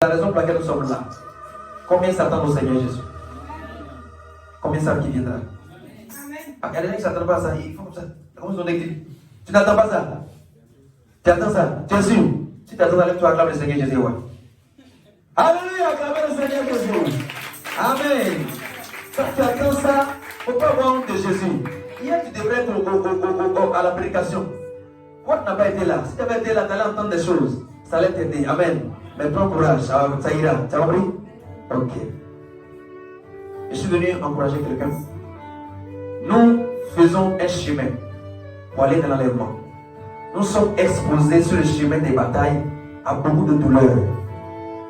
La raison pour laquelle nous sommes là. Combien s'attendent au Seigneur Jésus? Combien savent qu'il viendra? Ah, il y a des gens qui ne s'attendent pas à ça. Ils font comme ça. Comment ils ont écrit? Tu n'attends pas ça? Tu attends ça? Tu es sûr? Si tu attends ça, lève-toi, acclame le Seigneur Jésus. Ouais. Alléluia, acclame le Seigneur Jésus. Amen. Quand tu attends ça, il ne faut pas avoir honte de Jésus. Hier, tu devrais être à la prédication. Pourquoi tu n'as pas été là? Si tu avais été là, tu allais entendre des choses. Ça allait t'aider. Amen. Mais prends courage, ça ira. Tu as compris? Ok. Je suis venu encourager quelqu'un. Nous faisons un chemin pour aller dans l'enlèvement. Nous sommes exposés sur le chemin des batailles à beaucoup de douleurs,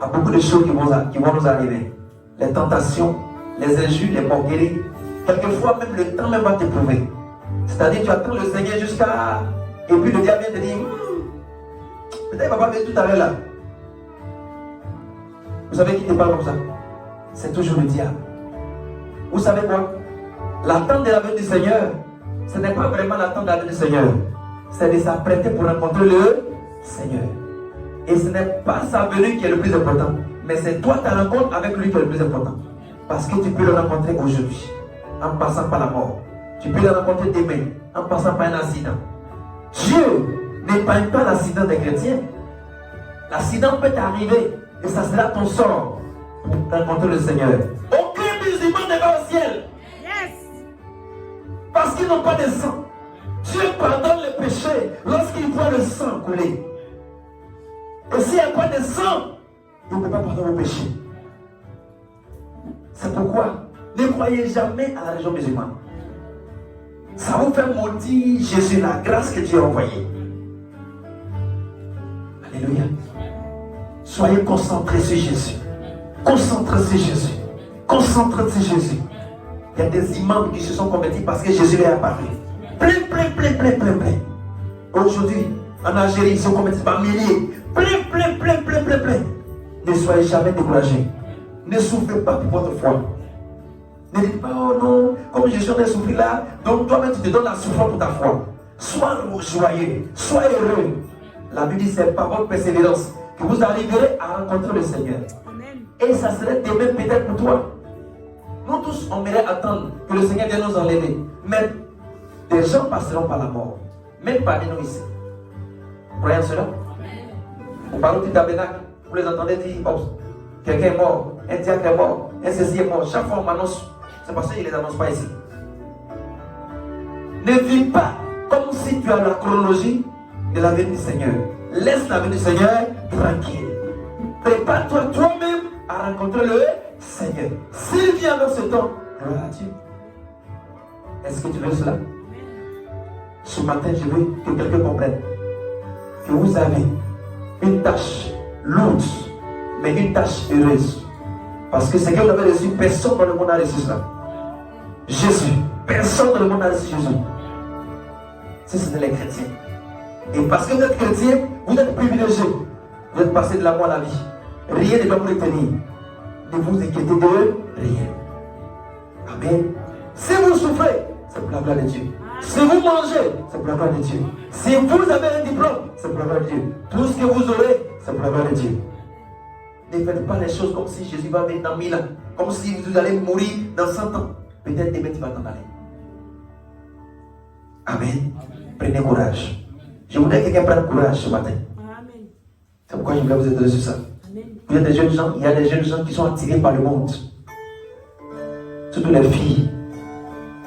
à beaucoup de choses qui vont nous arriver. Les tentations, les injures, les moqueries. Quelquefois même le temps même va t'éprouver. C'est-à-dire tu attends le Seigneur jusqu'à... Et puis le diable vient te dire, peut-être il va pas venir tout à l'heure là. Vous savez qui te parle comme ça? C'est toujours le diable. Vous savez quoi? L'attente de la venue du Seigneur, ce n'est pas vraiment l'attente de la venue du Seigneur. C'est de s'apprêter pour rencontrer le Seigneur. Et ce n'est pas sa venue qui est le plus important, mais c'est toi ta rencontre avec lui qui est le plus important. Parce que tu peux le rencontrer aujourd'hui, en passant par la mort. Tu peux le rencontrer demain, en passant par un accident. Dieu n'épargne pas l'accident des chrétiens. L'accident peut t'arriver et ça sera ton sort pour rencontrer le Seigneur. Aucun musulman n'est pas au ciel. Yes. Parce qu'ils n'ont pas de sang. Dieu pardonne les péchés lorsqu'il voit le sang couler. Et s'il n'y a pas de sang, il ne peut pas pardonner le péché. C'est pourquoi ne croyez jamais à la religion musulmane. Ça vous fait maudire Jésus, la grâce que Dieu a envoyée. Alléluia. Soyez concentrés sur Jésus. Concentrés sur Jésus. Concentrés sur Jésus. Il y a des imams qui se sont convertis parce que Jésus est apparu. Plein. Aujourd'hui, en Algérie, ils sont convertis par milliers. Plein. Ne soyez jamais découragés. Ne souffrez pas pour votre foi. Ne dites pas, oh non, comme Jésus en a souffert là, donc toi-même tu te donnes la souffrance pour ta foi. Sois joyeux, sois heureux. La Bible dit, c'est par votre persévérance que vous arriverez à rencontrer le Seigneur. Amen. Et ça serait demain peut-être pour toi. Nous tous, on mérite attendre que le Seigneur vienne nous enlever. Mais des gens passeront par la mort. Même parmi nous ici. Vous croyez en cela? Vous parlez du tabernacle, vous les entendez dire, oh, quelqu'un est mort, un diacre est mort, un ceci est mort. Chaque fois on m'annonce, c'est parce qu'il ne les annonce pas ici. Ne vis pas comme si tu as la chronologie de la venue du Seigneur. Laisse la venue du Seigneur tranquille. Prépare-toi toi-même à rencontrer le Seigneur. S'il vient dans ce temps, gloire à Dieu. Est-ce que tu veux cela? Ce matin, je veux que quelqu'un comprenne que vous avez une tâche lourde, mais une tâche heureuse. Parce que ce que vous avez reçu, personne dans le monde a reçu cela. Jésus. Personne dans le monde a reçu Jésus. Si ce sont les chrétiens. Et parce que vous êtes chrétien, vous êtes privilégié. Vous êtes passé de la mort à la vie. Rien ne doit vous retenir. Ne vous inquiétez de rien. Amen. Si vous souffrez, c'est pour la gloire de Dieu. Si vous mangez, c'est pour la gloire de Dieu. Si vous avez un diplôme, c'est pour la gloire de Dieu. Tout ce que vous aurez, c'est pour la gloire de Dieu. Ne faites pas les choses comme si Jésus va venir dans 1000 ans. Comme si vous allez mourir dans 100 ans. Peut-être demain tu vas t'en aller. Amen. Prenez courage. Je voudrais que quelqu'un prenne courage ce matin. Amen. C'est pourquoi je voulais vous aider sur ça. Amen. Il y a des jeunes gens qui sont attirés par le monde. Surtout les filles.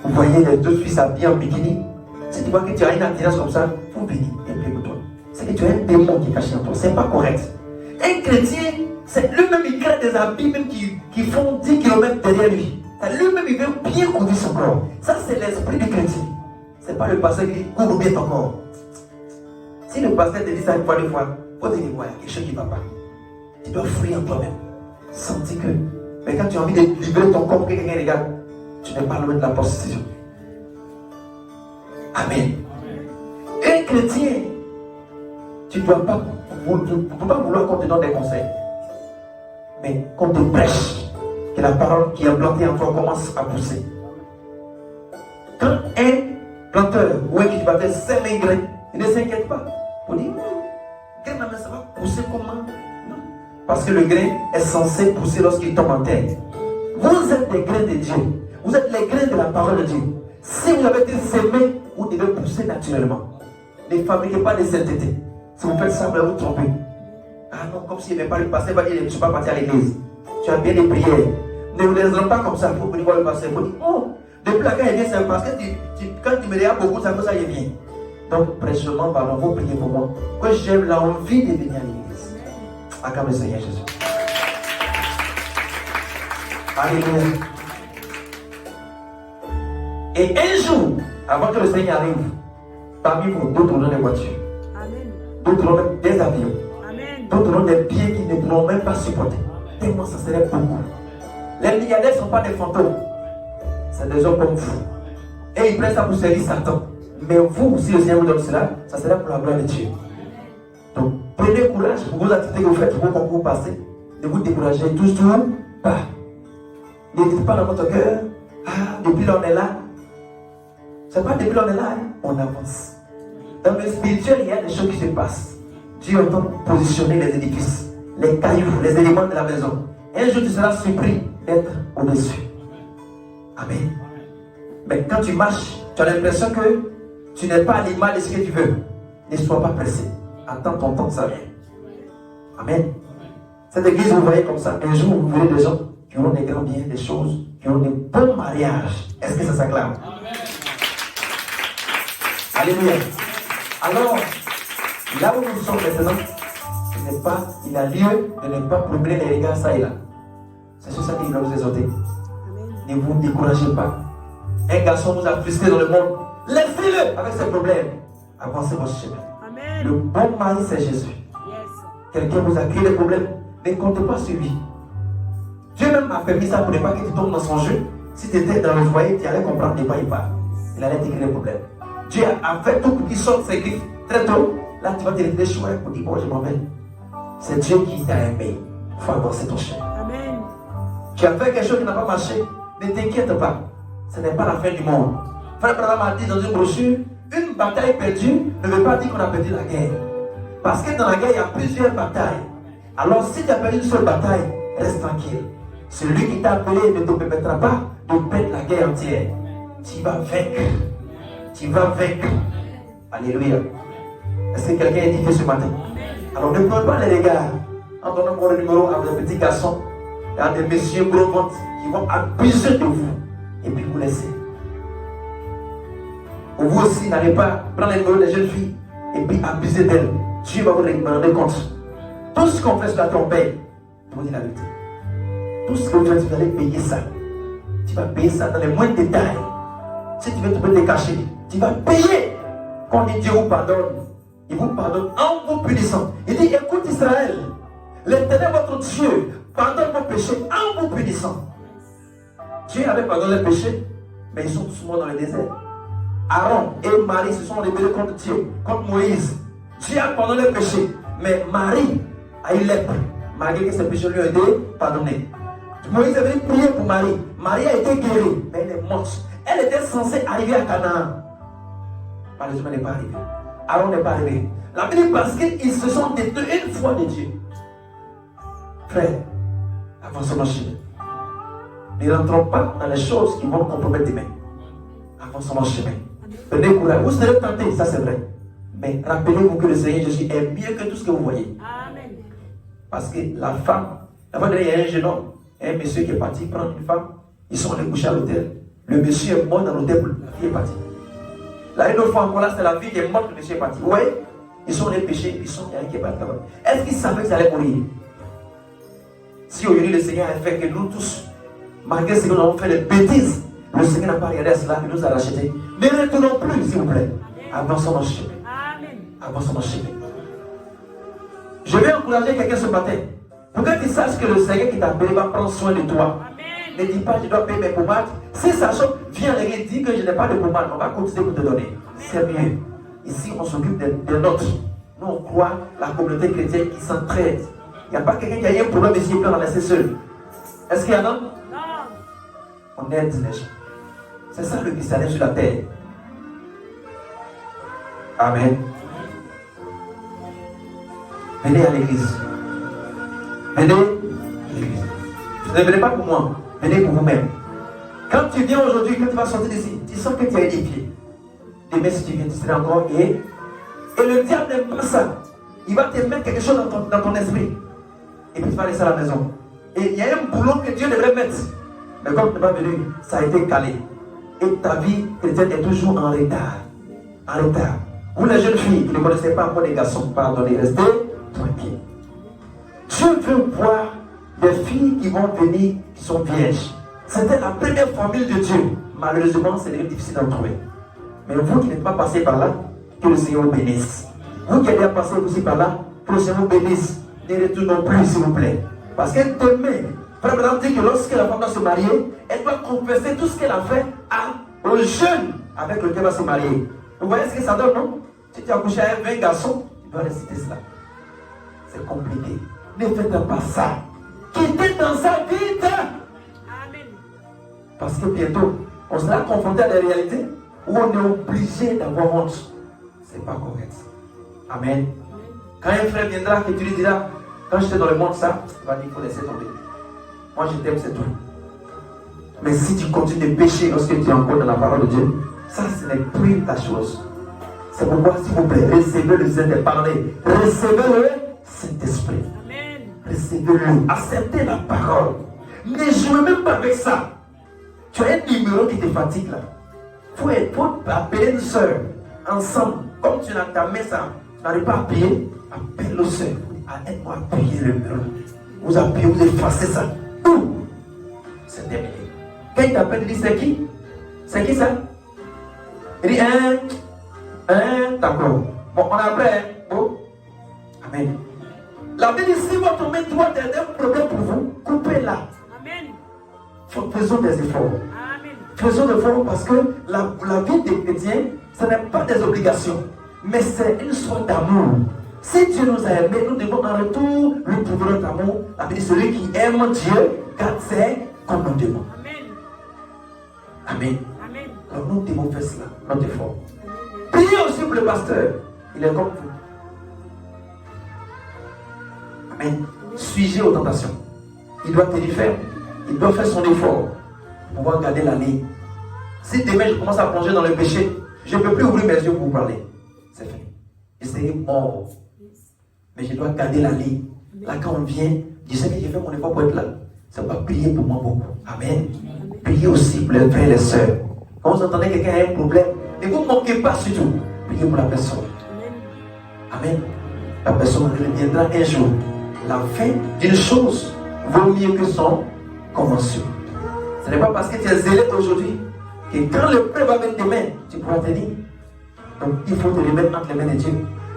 Vous voyez les deux filles s'habillent en bikini. Si tu vois que tu as une attirance comme ça, il faut venir et prier pour toi. C'est que tu as un démon qui est caché en toi. C'est pas correct. Un chrétien, c'est lui-même, il crée des habits même qui font 10 km derrière lui. Lui-même, il veut bien couvrir son corps. Ça, c'est l'esprit du chrétien. C'est pas le pasteur qui dit couvre bien ton corps. Si le pasteur te dit ça une fois, deux fois, il faut te dire, ouais, il y a quelque chose qui ne va pas. Tu dois fouiller en toi-même. Sentir que. Mais quand tu as envie de libérer ton corps pour que quelqu'un regarde, tu n'es pas loin de la prostitution. Amen. Un chrétien, tu ne dois pas, peux pas vouloir qu'on te donne des conseils. Mais qu'on te prêche, que la parole qui est plantée en toi commence à pousser. Quand un planteur ou un cultivateur sème un grain, il ne s'inquiète pas. Pour dire, ça va pousser comment? Non. Parce que le grain est censé pousser lorsqu'il tombe en terre. Vous êtes des grains de Dieu. Vous êtes les grains de la parole de Dieu. Si vous avez été sémé, vous devez pousser naturellement. Ne fabriquez pas de sainteté. Si vous faites ça, vous vous trompez. Ah non, comme s'il n'y avait pas le pasteur, il va dire, je ne suis pas parti à l'église. Tu as bien des prières. Ne vous laisserez pas comme ça. Il faut venir voir le pasteur. Il faut dire, oh, depuis la il vient, c'est parce que quand tu me dis beaucoup, ça fait ça, il vient. Donc, précieusement, pardon, vous priez pour moi. Que j'aime l'envie de venir à l'église. Acclame le Seigneur Jésus. Alléluia. Et un jour, avant que le Seigneur arrive, parmi vous, d'autres ont des voitures. D'autres ont même des avions. D'autres ont des pieds qui ne pourront même pas supporter. Tellement ça serait beaucoup. Les milliardaires ne sont pas des fantômes. C'est des hommes comme vous. Et ils prennent ça pour servir Satan. Mais vous, si le Seigneur vous donne cela, ça sera pour la gloire de Dieu. Donc, prenez courage pour vos activités que vous faites, pour vos concours passés. Ne vous découragez toujours pas. Ne dites pas dans votre cœur, ah, depuis là on est là. C'est pas depuis là on est là, hein? On avance. Dans le spirituel, il y a des choses qui se passent. Dieu entend positionner les édifices, les cailloux, les éléments de la maison. Un jour, tu seras surpris d'être au-dessus. Amen. Mais quand tu marches, tu as l'impression que tu n'es pas à l'image de ce que tu veux. Ne sois pas pressé. Attends ton temps, ça vient. Amen. Cette église, vous voyez comme ça, un jour, vous verrez des gens qui auront des grands biens, des choses, qui auront des bons mariages. Est-ce que ça s'acclame? Alléluia. Alors, là où nous sommes maintenant, il a lieu de ne pas promener les regards ça et là. C'est sur ça qu'il va vous exhorter. Ne vous découragez pas. Un garçon vous a frustré dans le monde. Laissez-le avec ses problèmes. Avancez votre chemin. Amen. Le bon mari, c'est Jésus. Yes. Quelqu'un vous a créé des problèmes. Ne comptez pas sur lui. Dieu même a permis ça pour ne pas que tu tombes dans son jeu. Si tu étais dans le foyer, tu allais comprendre de quoi il parle. Il allait te créer des problèmes. Dieu a fait tout pour qu'il sorte ses griffes très tôt. Là, tu vas te réfléchir pour dire, bon, je m'en vais. C'est Dieu qui t'a aimé. Il faut avancer ton chemin. Amen. Tu as fait quelque chose qui n'a pas marché. Ne t'inquiète pas. Ce n'est pas la fin du monde. Frère Branham a dit dans une brochure, une bataille perdue ne veut pas dire qu'on a perdu la guerre. Parce que dans la guerre, il y a plusieurs batailles. Alors, si tu as perdu une seule bataille, reste tranquille. Celui qui t'a appelé ne te permettra pas de perdre la guerre entière. Tu vas vaincre. Tu vas vaincre. Alléluia. Est-ce que quelqu'un est édifié ce matin? Alors, ne prenez pas les regards. En donnant mon numéro à des petits garçons, à des messieurs gros ventres qui vont abuser de vous et puis vous laisser. Ou vous aussi, n'allez pas prendre les numéros des jeunes filles et puis abuser d'elles. Dieu va vous rendre compte. Tout ce qu'on fait sur la trompette, je vous dis la vérité. Tout ce que vous faites, vous allez payer ça. Tu vas payer ça dans les moindres détails. Si tu veux te cacher, tu vas payer. Quand Dieu vous pardonne, il vous pardonne en vous punissant. Il dit, écoute Israël, l'Éternel votre Dieu pardonne vos péchés en vous punissant. Dieu avait pardonné les péchés, mais ils sont tous morts dans le désert. Aaron et Marie se sont rebellés contre Dieu, contre Moïse. Dieu a pardonné les péchés, mais Marie a eu lèpre, malgré que ses péchés lui ont été pardonnés. Moïse avait prié pour Marie. Marie a été guérie, mais elle est morte. Elle était censée arriver à Canaan. Malheureusement, elle n'est pas arrivée. Aaron n'est pas arrivé. La Bible dit parce qu'ils se sont détournés une fois de Dieu. Frère, avancez mon chemin. Ne rentrons pas dans les choses qui vont compromettre demain. Avancez mon chemin. Prenez courage. Vous serez tentés, ça c'est vrai. Mais rappelez-vous que le Seigneur Jésus est mieux que tout ce que vous voyez. Amen. Parce que la femme, avant il y a un jeune homme, un monsieur qui est parti prendre une femme, ils sont allés coucher à l'hôtel. Le monsieur est mort dans l'hôtel, la fille est partie. Là, une autre fois encore, là, c'est la fille qui est morte, le monsieur est parti. Oui, ils sont allés pêcher, ils sont allés qui est parti là-bas. Est-ce qu'ils savaient que ça allait mourir? Si aujourd'hui le Seigneur a fait que nous tous, malgré ce que nous avons fait des bêtises, le Seigneur n'a pas regardé à cela, il nous a racheté. Ne retournons plus, s'il vous plaît. Avançons dans le chemin. Avançons dans le chemin. Je vais encourager quelqu'un ce matin. Pour que tu saches que le Seigneur qui t'a appelé va prendre soin de toi. Ne dis pas, je dois payer mes pommades. Si ça choque, viens à l'église, dis que je n'ai pas de pommades. On va continuer pour te donner. C'est mieux. Ici, on s'occupe des nôtres. Nous, on croit la communauté chrétienne qui s'entraide. Il n'y a pas quelqu'un qui a eu un problème ici et puis on l'a laissé seul. Est-ce qu'il y en a? Non. On aide les gens. C'est ça le christianisme sur la terre. Amen. Venez à l'église. venez à l'église. Ne venez pas pour moi, venez pour vous-même. Quand tu viens aujourd'hui, quand tu vas sortir d'ici, tu sens que tu as édifié. Demain, si tu viens, tu seras encore et le diable n'aime pas ça. Il va te mettre quelque chose dans ton esprit. Et puis tu vas laisser à la maison. Et il y a un boulot que Dieu devrait mettre. Mais comme tu n'es pas venu, ça a été calé. Et ta vie chrétienne est toujours en retard. En retard. Vous les jeunes filles qui ne connaissez pas encore les garçons, pardonnez, restez tranquilles. Dieu veut voir des filles qui vont venir, qui sont vierges. C'était la première formule de Dieu. Malheureusement, c'est difficile d'en trouver. Mais vous qui n'êtes pas passé par là, que le Seigneur vous bénisse. Vous qui avez passé aussi par là, que le Seigneur vous bénisse. Ne retournons plus, s'il vous plaît. Parce que demain, Frère Branham dit que lorsque la femme doit se marier, elle doit confesser tout ce qu'elle a fait au jeune avec lequel elle va se marier. Vous voyez ce que ça donne, non? Si tu as couché avec 20 garçons, tu dois réciter cela. C'est compliqué. Ne faites pas ça. Quittez dans sa vie. Amen. Parce que bientôt, on sera confronté à des réalités où on est obligé d'avoir honte. C'est pas correct. Amen. Quand un frère viendra et tu lui diras, quand j'étais dans le monde, ça, il va dire, il faut laisser tomber. Moi, je t'aime, c'est tout. Mais si tu continues de pécher lorsque tu es encore dans la parole de Dieu, ça, ce n'est plus ta chose. C'est pourquoi, s'il vous plaît, recevez le Saint-Esprit. Recevez le Saint-Esprit. Recevez-le. Acceptez la parole. Ne jouez même pas avec ça. Tu as un numéro qui te fatigue là. Il faut appeler une soeur ensemble. Comme tu n'as ta main, ça, tu n'arrives pas à appuyer, appelle le soeur. Aide-moi à appuyer le numéro. Vous appuyez, vous effacez ça. C'est terminé. Quand il t'appelle, il dit c'est qui? C'est qui ça? Il dit d'accord. Bon, on a après. Bon. Amen. La Bible dit si votre main droite est un problème pour vous, coupez-la. Amen. Faisons des efforts. Amen. Faisons des efforts parce que la vie des chrétiens, ce n'est pas des obligations, mais c'est une sorte d'amour. Si Dieu nous a aimés, nous devons en retour lui prouver notre amour. La Bible dit celui qui aime Dieu garde ses commandements. Amen. Amen. Alors nous devons faire cela, notre effort. Priez aussi pour le pasteur. Il est comme vous. Amen. Suis-je aux tentations. Il doit tenir ferme. Il doit faire son effort pour pouvoir garder la ligne. Si demain je commence à plonger dans le péché, je ne peux plus ouvrir mes yeux pour vous parler. C'est fini. Je serai mort. Mais je dois garder la ligne. Là, quand on vient, je sais que j'ai fait mon effort pour être là. Ça va prier pour moi beaucoup. Amen. Priez aussi pour les frères et les sœurs. Quand vous entendez quelqu'un a un problème, ne vous moquez pas surtout. Priez pour la personne. Amen. La personne reviendra un jour. La fin d'une chose vaut mieux que son commencement. Ce n'est pas parce que tu es zélé aujourd'hui que quand le prêtre va venir demain, tu pourras tenir. Donc il faut te remettre entre les mains de Dieu.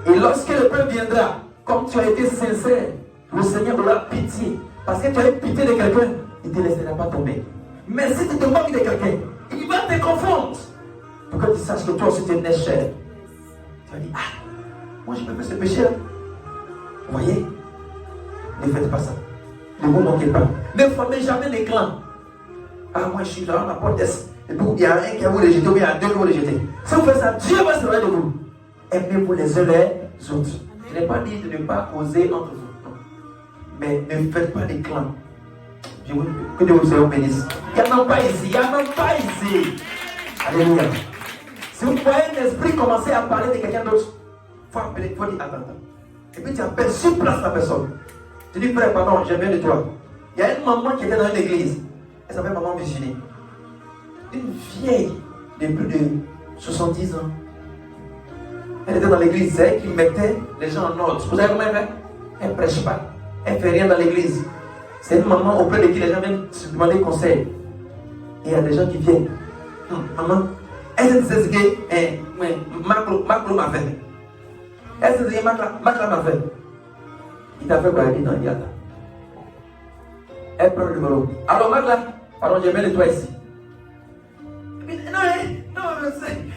Et lorsque le prêtre viendra, comme tu as été sincère, le Seigneur aura pitié. Parce que tu as eu pitié de quelqu'un, il ne te laissera pas tomber. Mais si tu te moques de quelqu'un, il va te confondre. Pour que tu saches que toi aussi tu es né cher. Tu vas dire, moi je peux faire ce péché-là. Vous voyez? Ne faites pas ça. Ne vous moquez pas. Ne formez jamais les clans. Moi je suis dans la porte d'Est. Et puis il y a un qui va vous rejeter, ou il y a deux qui vont vous rejeter. Si vous faites ça, Dieu va se de vous. Aimez-vous les uns les autres. Je n'ai pas dit de ne pas causer entre vous. Non. Mais ne faites pas des clans. Que Dieu vous bénisse. Il n'y en a pas ici. Il n'y en a pas ici. Alléluia. Si vous voyez un esprit commencer à parler de quelqu'un d'autre, il faut appeler, il faut dire attends. Et puis tu appelles sur place la personne. Tu dis frère, pardon, j'aime bien de toi. Il y a une maman qui était dans une église. Elle s'appelle Maman Virginie. Une vieille de plus de 70 ans. Elle était dans l'église, c'est elle qui mettait les gens en ordre. Vous savez comment elle fait? Elle ne prêche pas. Elle ne fait rien dans l'église. C'est une maman auprès de qui les gens viennent se demander conseil. Et il y a des gens qui viennent. Maman, est-ce que c'est ce que Maclo m'a fait? Est-ce que c'est ce que Maclo m'a fait? Il t'a fait quoi? Il dit non, il y a. Elle prend le numéro. Alors Macla, pardon, j'ai bien de toi ici. Non,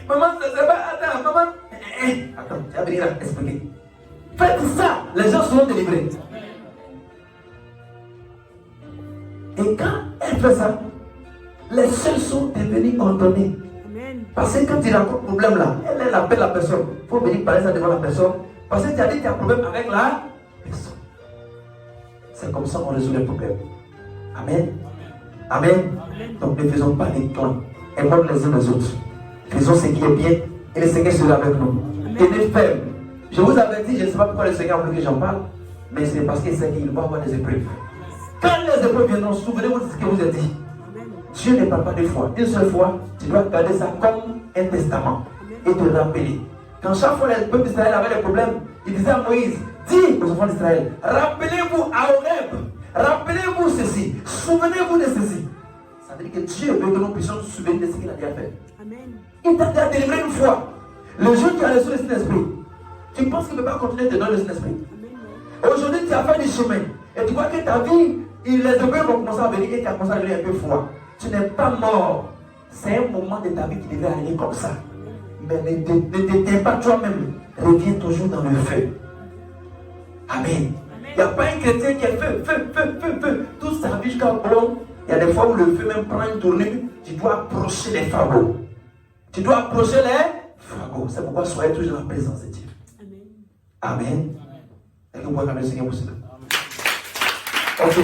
maman, c'est pas. Attends, maman. Attends, tu vas venir là, expliquer. Faites ça, les gens seront délivrés. Et quand elle fait ça, les choses sont devenues ordonnées. Parce que quand il a un problème là, elle appelle la personne. Il faut venir parler ça devant la personne. Parce que tu as dit que tu as un problème avec la personne. C'est C'est comme ça qu'on résout les problèmes. Amen. Amen. Donc ne faisons pas des clans. Aimons les uns les autres. Faisons ce qui est bien et le Seigneur sera avec nous. Tenez ferme. Je vous avertis, je ne sais pas pourquoi le Seigneur veut que j'en parle, mais c'est parce qu'il sait qu'il va avoir des épreuves. Quand les épreuves viendront, souvenez-vous de ce que vous avez dit. Dieu ne parle pas deux fois. Une seule fois, tu dois garder ça comme un testament et te rappeler. Quand chaque fois le peuple d'Israël avait des problèmes, il disait à Moïse, dis aux enfants d'Israël, rappelez-vous à Horeb, rappelez-vous ceci, souvenez-vous de ceci. Ça veut dire que Dieu veut que nous puissions nous souvenir de ce qu'il a déjà fait. Amen. Il t'a déjà délivré une fois. Le jour où tu as reçu le Saint-Esprit, tu penses qu'il ne peut pas continuer de te donner le Saint-Esprit? Aujourd'hui, tu as fait du chemin et tu vois que ta vie, les épreuves vont commencer à venir et tu as commencé à devenir un peu froid. Tu n'es pas mort. C'est un moment de ta vie qui devait aller comme ça. Mais ne t'éteins pas toi-même. Reviens toujours dans le feu. Amen. Il n'y a pas un chrétien qui est feu. Toute sa vie jusqu'à bon. Il y a des fois où le feu même prend une tournure. Tu dois approcher les fagots. Tu dois approcher les fagots. C'est pourquoi soyez toujours dans la présence de Dieu. Amen. Est-ce que vous pouvez le Seigneur pour cela? Ok.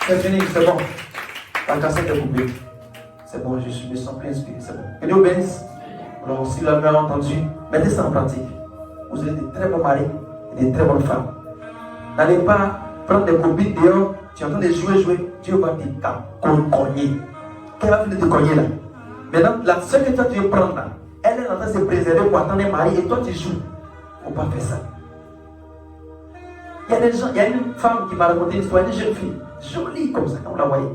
C'est fini, c'est bon. La cassette est coupée. C'est bon, je me sens plus inspiré, c'est bon. Que Dieu bénisse. Alors, si vous l'avez entendu, mettez ça en pratique. Vous êtes des très bons maris et des très bonnes femmes. N'allez pas prendre des copines dehors, tu es en train de jouer, Dieu va te cogner. Qu'elle va venir te cogner là. Maintenant, la seule que toi tu veux prendre là, elle est en train de se préserver pour attendre un mari et toi tu joues. Il ne faut pas faire ça. Il y a des gens, il y a une femme qui m'a raconté une histoire, une jeune fille, jolie comme ça, quand vous la voyez.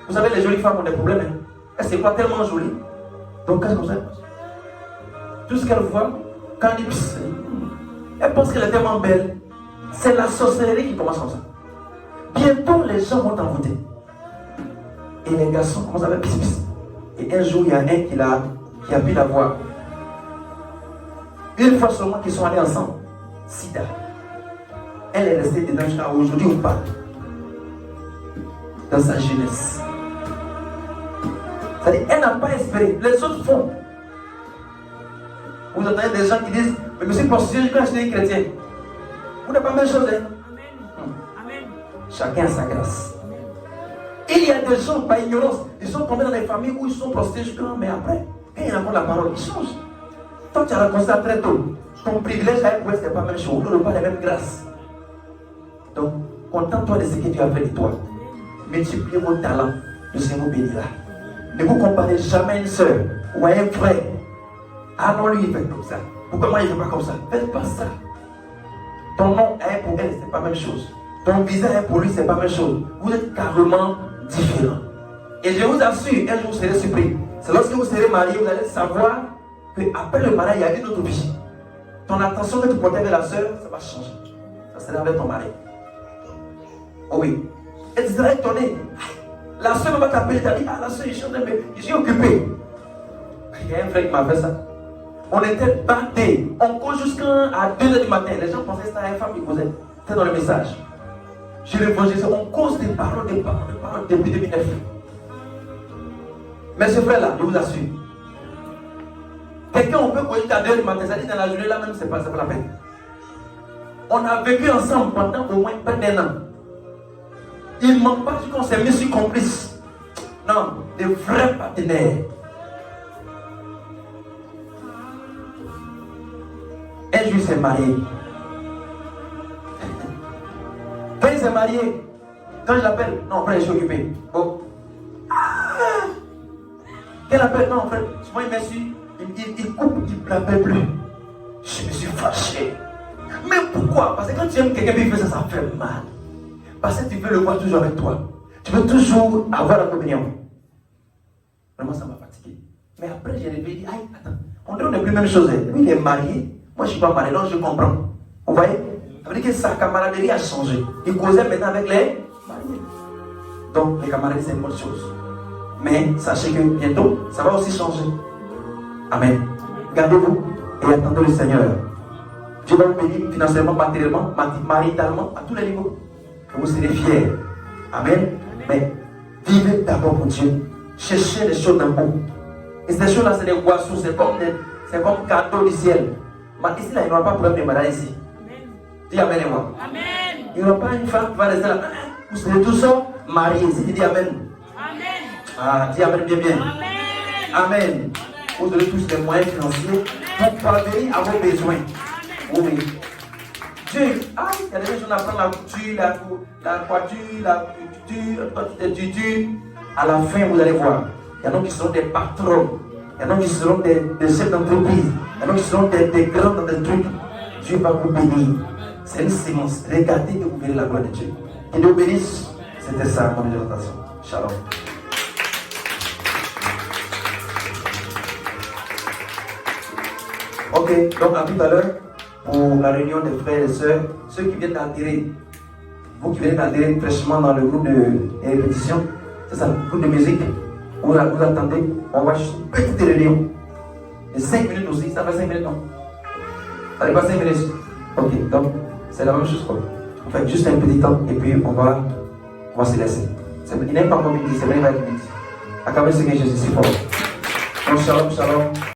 Vous savez, les jolies femmes ont des problèmes. Hein? Elle ne s'est pas tellement jolie. Donc, qu'est-ce que vous savez? Tout ce qu'elle voit, quand elle dit, elle pense qu'elle est tellement belle. C'est la sorcellerie qui commence comme ça. Bientôt, les gens vont t'envoûter. Et les garçons commencent à faire pis. Et un jour, il y a un qui a pu la voir. Une fois seulement qu'ils sont allés ensemble. Sida. Elle est restée dedans jusqu'à aujourd'hui ou pas. Dans sa jeunesse. C'est-à-dire, elle n'a pas espéré. Les autres font. Vous entendez des gens qui disent, mais monsieur prostitué, je peux acheter un chrétien. Vous n'avez pas la même chose, hein? Amen. Chacun a sa grâce. Il y a des gens, par ignorance, ils sont tombés dans des familles où ils sont prostitués jusqu'à mais après, quand ils rencontrent la parole, ils changent. Toi, tu as rencontré ça très tôt. Ton privilège avec vous, ce n'est pas la même chose. Vous n'avez pas la même grâce. Donc, contente-toi de ce que tu as fait de toi. Multipliez vos talents. Le Seigneur vous bénira. Ne vous comparez jamais à une soeur ou à un frère. Ah non, lui il fait comme ça. Pourquoi moi il ne fait pas comme ça? Faites pas ça. Ton nom est pour elle, c'est pas la même chose. Ton visage est pour lui, c'est pas la même chose. Vous êtes carrément différents. Et je vous assure, un jour vous serez surpris. C'est lorsque vous serez marié, vous allez savoir qu'après le mariage, il y a une autre vie. Ton attention que tu portais vers la soeur, ça va changer. Ça sera avec ton mari. Oh oui. Et tu seras étonné. La soeur va t'appeler, t'as dit, ah la soeur, je suis occupé. Il y a un frère qui m'a fait ça. On était battés. On cause jusqu'à 2h du matin. Les gens pensaient que c'était une femme qui causait. C'était dans le message. Je réponds, on cause des paroles depuis 2009. Mais ce frère-là, je vous assure. Quelqu'un, on peut causer à 2h du matin. Ça dit dans la journée là même, c'est pas la peine. On a vécu ensemble pendant au moins près d'un an. Il ne manque pas qu'on s'est mis sur complice. Non, des vrais partenaires. Un jour il s'est marié. Quand il s'est marié, quand je l'appelle, non frère, je suis occupé. Bon. Ah! Quand l'appelle, non frère, souvent il m'insulte, il coupe, il ne l'appelle plus. Je me suis fâché. Mais pourquoi? Parce que quand tu aimes quelqu'un qui fait ça, ça fait mal. Parce que tu veux le voir toujours avec toi. Tu veux toujours avoir la communion. Vraiment, ça m'a fatigué. Mais après, j'ai réveillé, aïe, attends, on dirait qu'on n'est plus la même chose. Lui, il est marié. Moi, je ne suis pas marié, donc je comprends. Vous voyez? Ça veut dire que sa camaraderie a changé. Il causait maintenant avec les mariés. Donc, les camaraderies, c'est une bonne chose. Mais sachez que bientôt, ça va aussi changer. Amen. Gardez-vous et attendez le Seigneur. Dieu va vous bénir financièrement, matériellement, maritalement, à tous les niveaux. Que vous serez fiers. Amen. Mais vivez d'abord pour Dieu. Cherchez les choses d'en haut. Et ces choses-là, c'est des boissons, c'est comme cadeau du ciel. Mais ici, là, il n'y aura pas de problème de malade ici. Dis Amen et moi. Amen. Il Il n'y aura pas une femme qui va rester là. Vous serez tous mariés. Si tu dis Amen. Amen. Ah, dis Amen bien bien. Amen. Amen. Vous aurez tous les moyens financiers pour parvenir à vos besoins. Oui. Dieu, il y a des gens qui apprennent la couture, la coiffure, la tuture. À la fin, vous allez voir. Il y en a qui seront des patrons. Il y en a qui seront des chefs d'entreprise. Il y en a qui seront des grands dans des trucs. Dieu va vous bénir. C'est une sémence. Regardez que vous verrez la gloire de Dieu. Que Dieu bénisse. C'était ça mon exhortation. Shalom. Ok, donc à tout à l'heure, pour la réunion des frères et sœurs, ceux qui viennent d'adhérer, vous qui venez d'adhérer fraîchement dans le groupe de répétition, c'est ça, le groupe de musique, vous attendez, on va juste une petite réunion. Et 5 minutes aussi, ça fait 5 minutes, non? Ça n'est pas 5 minutes? Ok, donc c'est la même chose quoi. On fait juste un petit temps et puis on va se laisser. Il n'est pas encore midi, c'est vrai, il va être midi. Acclamez ce que Jésus est si fort. Donc shalom, shalom.